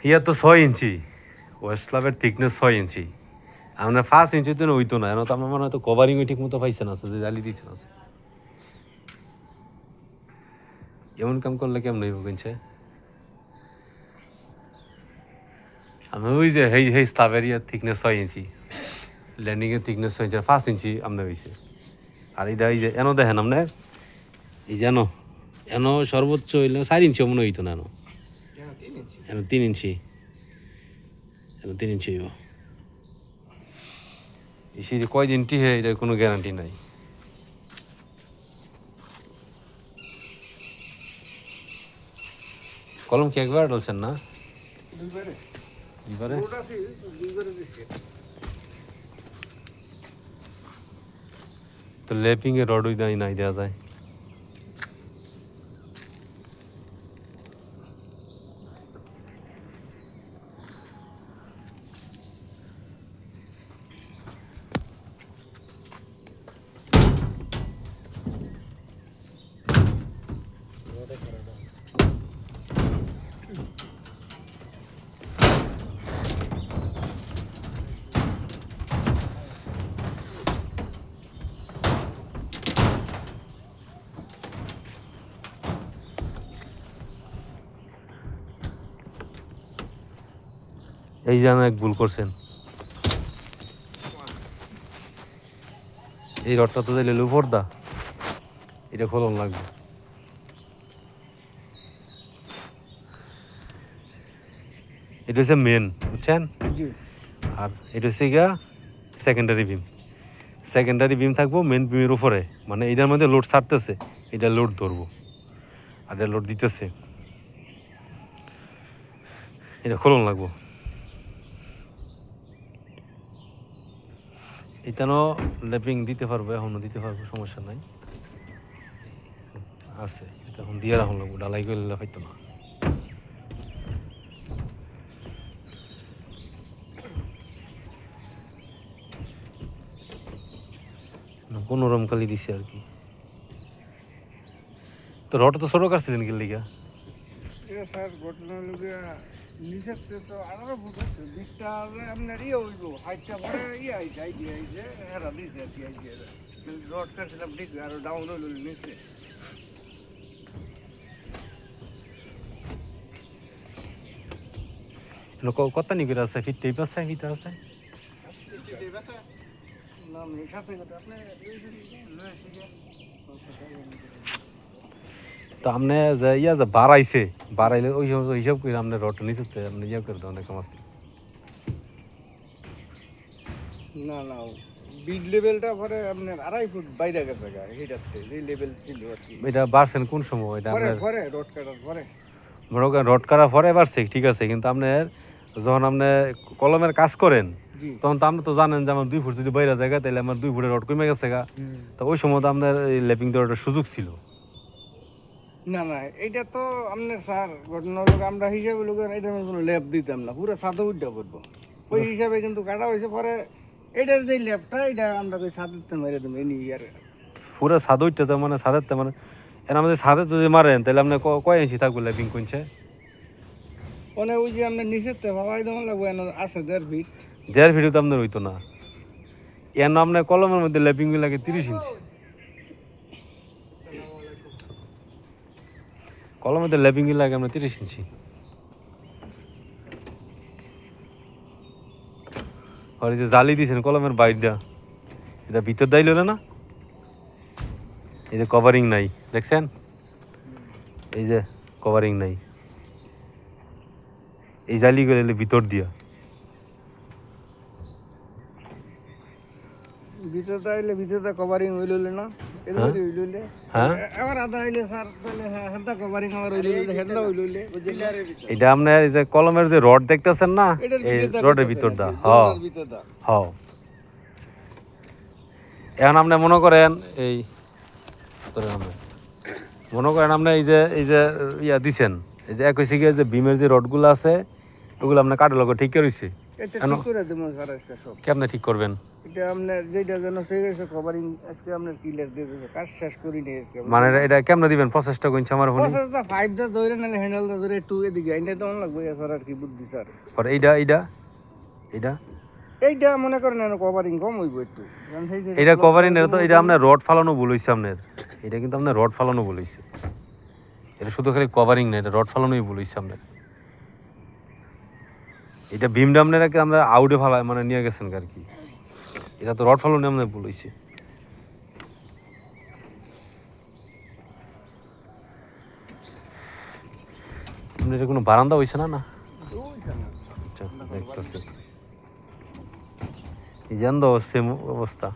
ইয়া তো 6 ইঞ্চি West স্ল্যাবের thickness 6 ইঞ্চি আপনার 5 ইঞ্চি তো হইতো না এখন তো আমার মনে হয় তো কভারিংও ঠিক মতো পাইছে না যে জালি দিছে না এমন কাম করলে কেমন হইব কিনছে আমি ওই যে হেই স্ল্যাবের ইয়া থিকনেস 6 ইঞ্চি ল্যান্ডিংয়ের থিকনেস 6 ইঞ্চি 5 ইঞ্চি আপনার হয়েছে আর এটা এই যে এনো দেখেন আপনার এই যে এনো সর্বোচ্চ হইলে 4 ইঞ্চি মনে হইতো না এনো 3 ইঞ্চি এনো 3 ইঞ্চি হইব এই সিঁড়ি কয়দিন টিহে এটার কোনো গ্যারান্টি নাই কলম কি একবার ডলছেন না দুইবারে তো লেপিং এ রড নাই দেওয়া যায় এই যেন এক ভুল করছেন এই রডটা তো দিলে লুফর দা এটা খোলন লাগবে এটা হচ্ছে মেন বুঝছেন আর এটা হচ্ছে গিয়া সেকেন্ডারি বিম থাকবো মেন বিমের উপরে মানে এটার মধ্যে লোড ছাড়তেছে এটা লোড ধরবো আর এটা লোড দিতেছে এটা খোলন লাগবো এটানো ল্যাপিং দিতে পারবো এখনও দিতে পারবো সমস্যা নাই আছে এটা এখন দিয়ে রাখুন লাগবো ডালাই করলে হয়তো না কোনোরম কালি দিছে আর কি তো রড তো ছোট কাটছিলেন কি লিগা স্যার ঘটনা লোকে নিচের তো 18 ফুট আছে বিটটা আপনার ইয়ে হইব হাইটটা পরে ইয়ে আইছে আইডিয়া আইছে হেরা দিছে আর কি আইডিয়া রড কাটছিলাম ঠিক আর ডাউন হইল নিচে কত নি করে আছে ফিট টেপ আছে ফিট আছে না আমি সাথে আপনি তো আপনি যে ইয়া যে বাড়াইলে ওই হিসাব করে আপনি রডটা নিচে আপনি ইয়া করে দেন অনেক আছে না বিড লেভেলটা পরে আপনার 2.5 ফুট বাইরে গেছে গা এইটাতে যে লেভেল ছিল আর কি এটা বাড়ছেন কোন সময় এটা পরে রড কাটার পরে মনে করেন রড কাটার পরে বাড়ছে ঠিক আছে কিন্তু আপনার যখন আপনি কলমের কাজ করেন তখন তো আপনি তো জানেন যে আমার 2 ফুট যদি বাইরে জায়গা তাহলে আমার 2 ফুটের রড কমে গেছে গা তো ওই সময় তো আপনার এই ল্যাপিং দেওয়ার সুযোগ ছিল না এইটা তো আপনার স্যার ঘটনা হলো আমরা হিসাবে লোক এটার কোনো ল্যাপ দিতাম না পুরো সাদা উড্ডা করবো ওই হিসাবে কিন্তু কাটা হয়েছে পরে এটার যে ল্যাপটা এটা আমরা ওই সাদাতে মেরে দেবো এনি আর পুরো সাদা উঠতে মানে সাদাতে মানে এর আমাদের সাদা যদি মারেন তাহলে আপনি কয় ইঞ্চি থাকবে ল্যাপিং কোনছে মানে ওই যে আপনার নিচের তো ভাবাই দেওয়া লাগবে আছে 1.5 ফিট 1.5 ফিট তো আপনার হইতো না এর আপনার কলমের মধ্যে ল্যাপিং লাগে 30 ইঞ্চি কলমের মধ্যে ল্যাপিং লাগে আপনার 30 ইঞ্চি আর এই যে জালি দিয়েছেন কলমের বাইর দেওয়া এটা ভিতর দাইল না এই যে কভারিং নাই দেখছেন এই যে কভারিং নাই এই জালি করে ভিতর দিয়া ভিতরটা কভারিং হইল না এটা আপনার এই যে কলমের যে রড দেখতেছেন না এই রডের ভিতর দা এখন আপনি মনে করেন আপনি এই যে ইয়া দিছেন এই যে একই সিগে যে বিমের যে রডগুলো আছে ওগুলো আপনার কাটার লগে ঠিক রয়েছে কেমনে ঠিক করবেন এটা আপনার যেটা যেন হয়ে গেছে কভারিং আজকে আপনার ক্লিয়ার দিয়ে দিয়েছে কাজ শেষ করি নি আজকে মানে এটা কেমনে দিবেন প্রসেসটা কইছে আমার হনি প্রসেসটা 5টা ধরে না হ্যান্ডেলটা ধরে 2 এদিকে আইনে তো লাগবে স্যার আর কি বুদ্ধি স্যার পরে এইটা এইটা মনে করেন কভারিং কম হইব একটু কারণ সেই যে এটা কভারিং এর তো এটা আপনার রড ফালানো ভুল হইছে আপনার এটা কিন্তু আপনার রড ফালানো ভুল হইছে এটা শুধু খালি কভারিং না এটা রড ফালানোই ভুল হইছে আপনার এটা বিম ডামনেরাকে আমরা আউটে ফালা মানে নিয়ে গেছেন আর কি এটা তো রড ফালানো আপনার ভুল হইছে আপনার এটা কোনো বারান্দা হইছে না না আচ্ছা দেখতেছি এই যে সেম অবস্থা